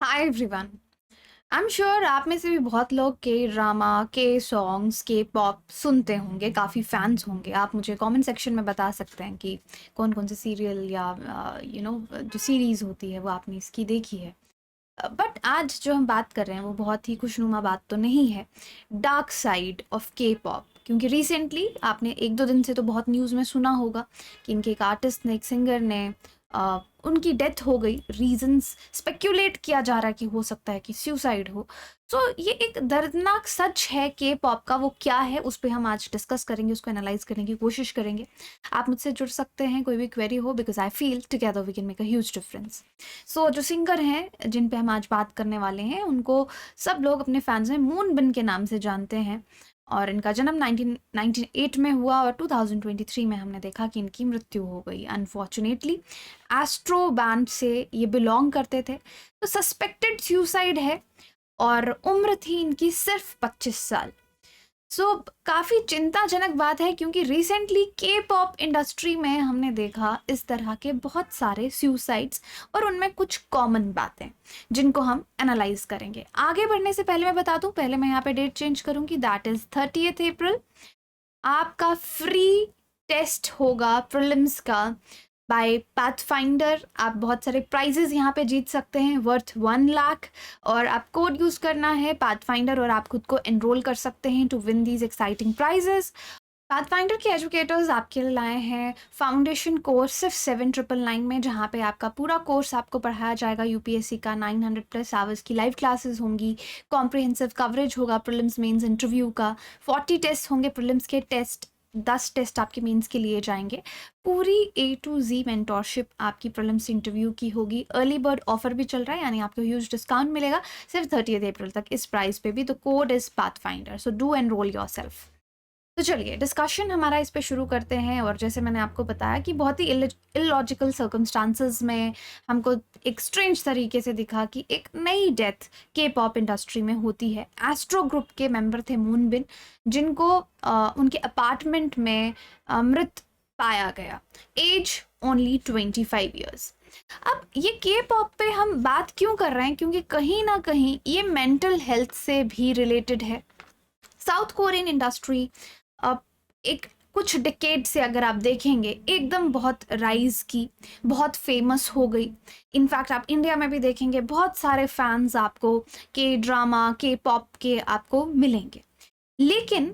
Hi everyone. I am sure आप में से भी बहुत लोग के ड्रामा के सॉन्ग्स के पॉप सुनते होंगे, काफ़ी फैंस होंगे। आप मुझे कमेंट सेक्शन में बता सकते हैं कि कौन कौन से सीरियल या जो सीरीज़ होती है वो आपने इसकी देखी है। बट आज जो हम बात कर रहे हैं वो बहुत ही खुशनुमा बात तो नहीं है, डार्क साइड ऑफ के पॉप। क्योंकि रिसेंटली आपने एक दो दिन से तो बहुत न्यूज़ में सुना होगा कि इनके एक आर्टिस्ट ने, एक सिंगर ने, उनकी डेथ हो गई। रीजंस स्पेक्यूलेट किया जा रहा है कि हो सकता है कि सुसाइड हो। तो ये एक दर्दनाक सच है के पॉप का। वो क्या है उस पर हम आज डिस्कस करेंगे, उसको एनालाइज करने की कोशिश करेंगे। आप मुझसे जुड़ सकते हैं, कोई भी क्वेरी हो, because I feel together we can make a huge difference. So जो सिंगर हैं जिन पे हम आज बात करने वाले हैं उनको सब लोग अपने फैंस में मूनबिन के नाम से जानते हैं। और इनका जन्म 1998 में हुआ और 2023 में हमने देखा कि इनकी मृत्यु हो गई अनफॉर्चुनेटली। एस्ट्रो बैंड से ये बिलोंग करते थे। तो सस्पेक्टेड सुसाइड है और उम्र थी इनकी सिर्फ 25 साल। सो काफ़ी चिंताजनक बात है क्योंकि रिसेंटली के पॉप इंडस्ट्री में हमने देखा इस तरह के बहुत सारे सुसाइड्स और उनमें कुछ कॉमन बातें जिनको हम एनालाइज करेंगे। आगे बढ़ने से पहले मैं बता दूं, पहले मैं यहाँ पे डेट चेंज करूंगी, दैट इज 30th अप्रैल। आपका फ्री टेस्ट होगा प्रीलिम्स का बाय पाथफाइंडर। आप बहुत सारे प्राइजेस यहाँ पे जीत सकते हैं वर्थ 1 लाख। और आप कोड यूज़ करना है पाथफाइंडर और आप खुद को एनरोल कर सकते हैं to win these exciting prizes. Pathfinder के एजुकेटर्स आपके लिए लाए हैं फाउंडेशन कोर्स सिर्फ 7,999 में, जहाँ पे आपका पूरा कोर्स आपको पढ़ाया जाएगा यूपीएससी का। 900+ आवर्स की लाइव क्लासेस होंगी, कॉम्प्रिहेंसिव कवरेज होगा प्रीलिम्स मेंस इंटरव्यू का, 40 टेस्ट होंगे प्रीलिम्स के, टेस्ट 10 टेस्ट आपके मेंस के लिए जाएंगे। पूरी A to Z मेंटोरशिप आपकी प्रीलिम्स इंटरव्यू की होगी। अर्ली बर्ड ऑफर भी चल रहा है, यानी आपको ह्यूज डिस्काउंट मिलेगा सिर्फ 30th अप्रैल तक इस प्राइस पे भी। तो code is pathfinder, so do enrol yourself. तो चलिए डिस्कशन हमारा इस पे शुरू करते हैं। और जैसे मैंने आपको बताया कि बहुत ही इलॉजिकल सर्कमस्टांसेस में हमको एक स्ट्रेंज तरीके से दिखा कि एक नई डेथ के पॉप इंडस्ट्री में होती है। एस्ट्रो ग्रुप के मेंबर थे मूनबिन, जिनको उनके अपार्टमेंट में मृत पाया गया। Age only 25 years. अब ये के पॉप पे हम बात क्यों कर रहे हैं, क्योंकि कहीं ना कहीं ये मेंटल हेल्थ से भी रिलेटेड है। साउथ कोरियन इंडस्ट्री अब एक कुछ डिकेड से अगर आप देखेंगे एकदम बहुत राइज की, बहुत फेमस हो गई। इनफैक्ट आप इंडिया में भी देखेंगे बहुत सारे फैंस आपको के ड्रामा के पॉप के आपको मिलेंगे। लेकिन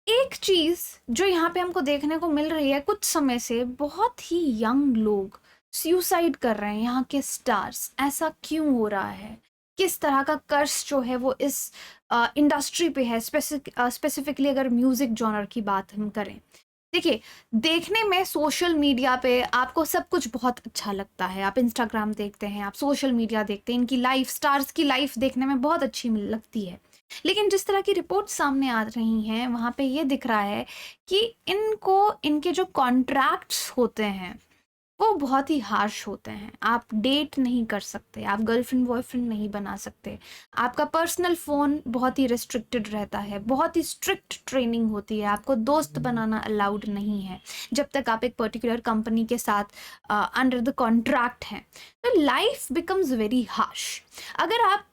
एक चीज़ जो यहाँ पे हमको देखने को मिल रही है कुछ समय से, बहुत ही यंग लोग सुसाइड कर रहे हैं। यहाँ के स्टार्स, ऐसा क्यों हो रहा है? किस तरह का कर्स जो है वो इस इंडस्ट्री पे है? स्पेसिफिकली अगर म्यूजिक जॉनर की बात हम करें, देखिए, देखने में सोशल मीडिया पे आपको सब कुछ बहुत अच्छा लगता है। आप इंस्टाग्राम देखते हैं, आप सोशल मीडिया देखते हैं, इनकी लाइफ, स्टार्स की लाइफ देखने में बहुत अच्छी लगती है। लेकिन जिस तरह की रिपोर्ट सामने आ रही हैं वहाँ पे ये दिख रहा है कि इनको, इनके जो कॉन्ट्रैक्ट्स होते हैं वो बहुत ही हार्श होते हैं। आप डेट नहीं कर सकते, आप गर्लफ्रेंड बॉयफ्रेंड नहीं बना सकते, आपका पर्सनल फ़ोन बहुत ही रिस्ट्रिक्टेड रहता है, बहुत ही स्ट्रिक्ट ट्रेनिंग होती है, आपको दोस्त बनाना अलाउड नहीं है जब तक आप एक पर्टिकुलर कंपनी के साथ अंडर द कॉन्ट्रैक्ट हैं। तो लाइफ बिकम्स वेरी हार्श। अगर आप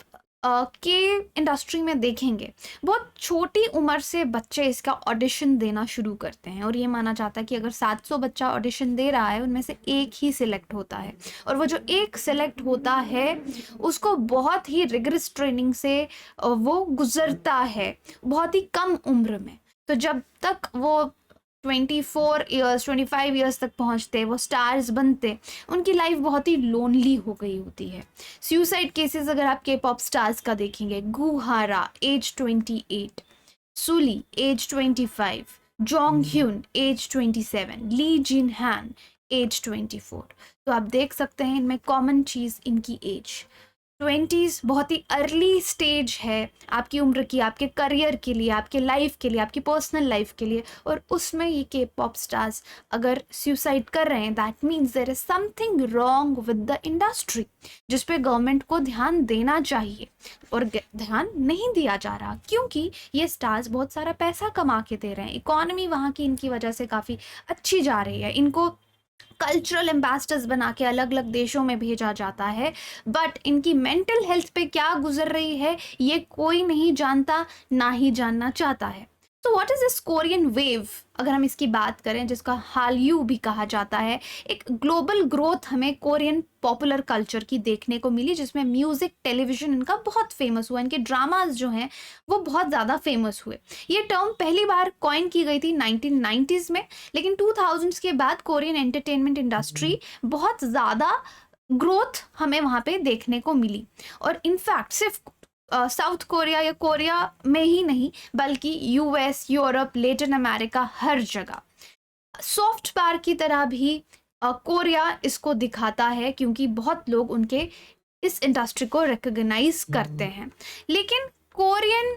के इंडस्ट्री में देखेंगे, बहुत छोटी उम्र से बच्चे इसका ऑडिशन देना शुरू करते हैं और ये माना जाता है कि अगर 700 बच्चा ऑडिशन दे रहा है उनमें से एक ही सिलेक्ट होता है। और वो जो एक सिलेक्ट होता है उसको बहुत ही रिगरस ट्रेनिंग से वो गुजरता है बहुत ही कम उम्र में। तो जब तक वो 24 ईयर्स 25 ईयर्स तक पहुंचते, वो स्टार्स बनते, उनकी लाइफ बहुत ही लोनली हो गई होती है। सुसाइड केसेस अगर आप के पॉप स्टार्स का देखेंगे, गुहारा एज 28, सुली एज 25, जोंग ह्यून एज 27, ली जिन हैन एज 24। तो आप देख सकते हैं इनमें कॉमन चीज़ इनकी एज। 20s बहुत ही अर्ली स्टेज है आपकी उम्र की, आपके करियर के लिए, आपके लाइफ के लिए, आपकी पर्सनल लाइफ के लिए। और उसमें ये के पॉप स्टार्स अगर सुसाइड कर रहे हैं, that means there is something wrong with the industry, जिस पे गवर्नमेंट को ध्यान देना चाहिए और ध्यान नहीं दिया जा रहा, क्योंकि ये स्टार्स बहुत सारा पैसा कमा के दे रहे हैं। इकोनॉमी वहाँ की इनकी वजह से काफ़ी अच्छी जा रही है। इनको कल्चरल एम्बेसडर्स बना के अलग अलग देशों में भेजा जाता है, बट इनकी मेंटल हेल्थ पे क्या गुजर रही है ये कोई नहीं जानता, ना ही जानना चाहता है। तो what is this Korean wave, अगर हम इसकी बात करें, जिसका हालयू भी कहा जाता है, एक ग्लोबल ग्रोथ हमें कोरियन पॉपुलर कल्चर की देखने को मिली, जिसमें म्यूजिक, टेलीविजन इनका बहुत फेमस हुआ, इनके ड्रामाज जो हैं वो बहुत ज़्यादा फेमस हुए। ये टर्म पहली बार कॉइन की गई थी 1990s में, लेकिन 2000s के बाद कोरियन एंटरटेनमेंट इंडस्ट्री बहुत ज़्यादा ग्रोथ हमें वहाँ पे देखने को मिली। और इनफैक्ट सिर्फ साउथ कोरिया या कोरिया में ही नहीं, बल्कि यूएस, यूरोप, लेटिन अमेरिका, हर जगह सॉफ्ट पावर की तरह भी कोरिया इसको दिखाता है, क्योंकि बहुत लोग उनके इस इंडस्ट्री को रिकॉग्नाइज करते हैं। लेकिन कोरियन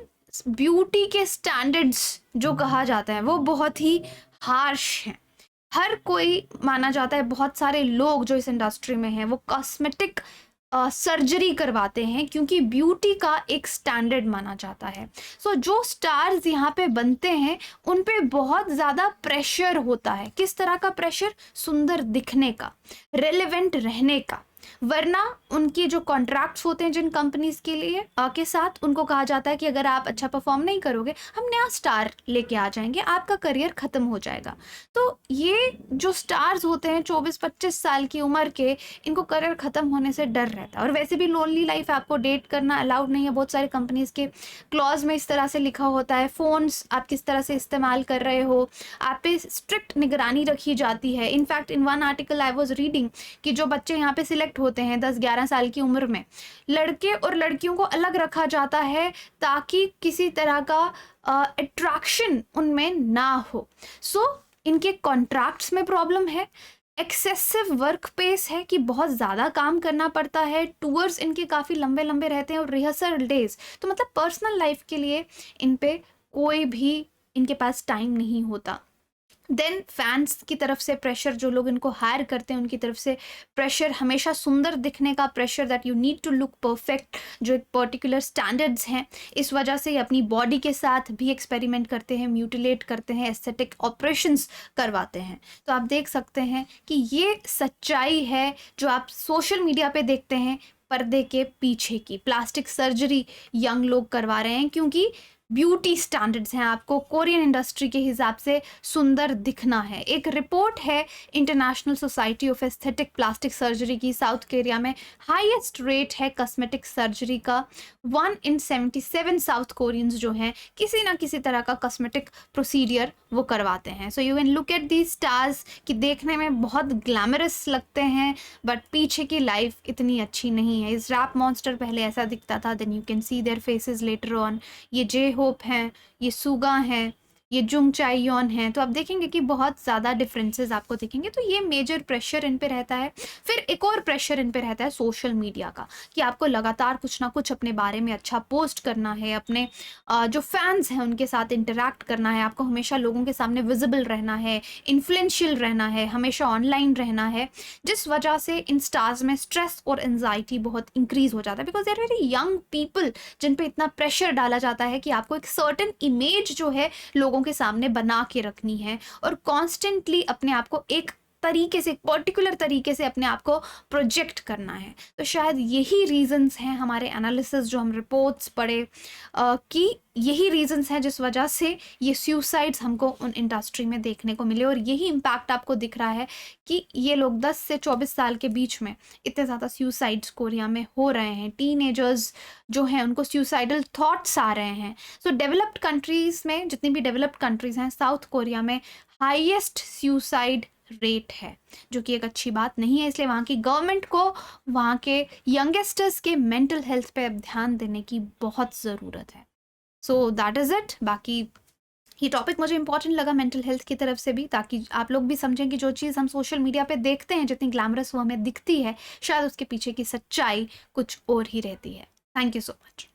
ब्यूटी के स्टैंडर्ड्स जो कहा जाता है वो बहुत ही हार्श हैं। हर कोई माना जाता है, बहुत सारे लोग जो इस इंडस्ट्री में हैं वो कॉस्मेटिक सर्जरी करवाते हैं, क्योंकि ब्यूटी का एक स्टैंडर्ड माना जाता है। सो जो स्टार्स यहाँ पे बनते हैं उन पे बहुत ज़्यादा प्रेशर होता है। किस तरह का प्रेशर? सुंदर दिखने का, रेलेवेंट रहने का। वरना उनके जो कॉन्ट्रैक्ट्स होते हैं जिन कंपनीज के लिए के साथ, उनको कहा जाता है कि अगर आप अच्छा परफॉर्म नहीं करोगे हम नया स्टार लेके आ जाएंगे, आपका करियर ख़त्म हो जाएगा। तो ये जो स्टार्स होते हैं 24-25 साल की उम्र के, इनको करियर ख़त्म होने से डर रहता है। और वैसे भी लोनली लाइफ, आपको डेट करना अलाउड नहीं है, बहुत सारे कंपनीज़ के क्लॉज में इस तरह से लिखा होता है। फ़ोन्स आप किस तरह से इस्तेमाल कर रहे हो, आप पे स्ट्रिक्ट निगरानी रखी जाती है। In fact in one article I was reading कि जो बच्चे यहाँ पे सिलेक्ट होते हैं 10-11 साल की उम्र में, लड़के और लड़कियों को अलग रखा जाता है ताकि किसी तरह का अट्रैक्शन उनमें ना हो। सो इनके कॉन्ट्रैक्ट्स में प्रॉब्लम है, एक्सेसिव वर्क पेस है कि बहुत ज़्यादा काम करना पड़ता है, टूर्स इनके काफ़ी लंबे लंबे रहते हैं और रिहर्सल डेज, तो मतलब पर्सनल लाइफ के लिए इन पे कोई भी इनके पास टाइम नहीं होता। देन फैंस की तरफ से प्रेशर, जो लोग इनको हायर करते हैं उनकी तरफ से प्रेशर, हमेशा सुंदर दिखने का pressure, that you need to look perfect, जो एक पर्टिकुलर स्टैंडर्ड्स हैं। इस वजह से अपनी बॉडी के साथ भी एक्सपेरिमेंट करते हैं, म्यूटिलेट करते हैं, एस्थेटिक ऑपरेशंस करवाते हैं। तो आप देख सकते हैं कि ये सच्चाई है जो आप सोशल मीडिया पे देखते हैं, पर्दे के पीछे की प्लास्टिक सर्जरी यंग लोग करवा रहे हैं, क्योंकि ब्यूटी स्टैंडर्ड्स हैं, आपको कोरियन इंडस्ट्री के हिसाब से सुंदर दिखना है। एक रिपोर्ट है international society of aesthetic plastic surgery की, साउथ कोरिया में हाईएस्ट रेट है कॉस्मेटिक सर्जरी का। 1 in 77 साउथ कोरियंस जो हैं किसी ना किसी तरह का कॉस्मेटिक प्रोसीडियर वो करवाते हैं। So you can look at the stars कि देखने में बहुत ग्लैमरस लगते हैं, बट पीछे की लाइफ इतनी अच्छी नहीं है। इस रैप मॉन्स्टर पहले ऐसा दिखता था, then you can see their faces later on. ये जे होप हैं, ये सुगा हैं, ये जुंग चाइयोन हैं, तो आप देखेंगे कि बहुत ज़्यादा डिफरेंसेस आपको दिखेंगे। तो ये मेजर प्रेशर इन पे रहता है। फिर एक और प्रेशर इन पे रहता है सोशल मीडिया का, कि आपको लगातार कुछ ना कुछ अपने बारे में अच्छा पोस्ट करना है, अपने जो फैंस हैं उनके साथ इंटरैक्ट करना है, आपको हमेशा लोगों के सामने विजिबल रहना है, इन्फ्लुएंशियल रहना है, हमेशा ऑनलाइन रहना है, जिस वजह से इन स्टार्स में स्ट्रेस और एंजाइटी बहुत इंक्रीज हो जाता है, because they are very young people जिन पे इतना प्रेशर डाला जाता है कि आपको एक सर्टेन इमेज जो है लोगों के सामने बना के रखनी है, और कॉन्स्टेंटली अपने आप को एक तरीके से, पर्टिकुलर तरीके से अपने आप को प्रोजेक्ट करना है। तो शायद यही रीजंस हैं, हमारे एनालिसिस जो हम रिपोर्ट्स पढ़े कि यही रीजंस हैं जिस वजह से ये सुसाइड्स हमको उन इंडस्ट्री में देखने को मिले, और यही इम्पैक्ट आपको दिख रहा है कि ये लोग 10 से 24 साल के बीच में इतने ज़्यादा सुसाइड्स कोरिया में हो रहे हैं। टीनेजर्स जो हैं उनको सुसाइडल थॉट्स आ रहे हैं। सो डेवलप्ड कंट्रीज़ में, जितनी भी डेवलप्ड कंट्रीज़ हैं, साउथ कोरिया में हाईएस्ट सुसाइड रेट है, जो कि एक अच्छी बात नहीं है। इसलिए वहाँ की गवर्नमेंट को वहाँ के यंगस्टर्स के मेंटल हेल्थ पे अब ध्यान देने की बहुत ज़रूरत है। So that is it. बाकी ये टॉपिक मुझे इंपॉर्टेंट लगा मेंटल हेल्थ की तरफ से भी, ताकि आप लोग भी समझें कि जो चीज़ हम सोशल मीडिया पे देखते हैं जितनी ग्लैमरस वो हमें दिखती है, शायद उसके पीछे की सच्चाई कुछ और ही रहती है। Thank you so much.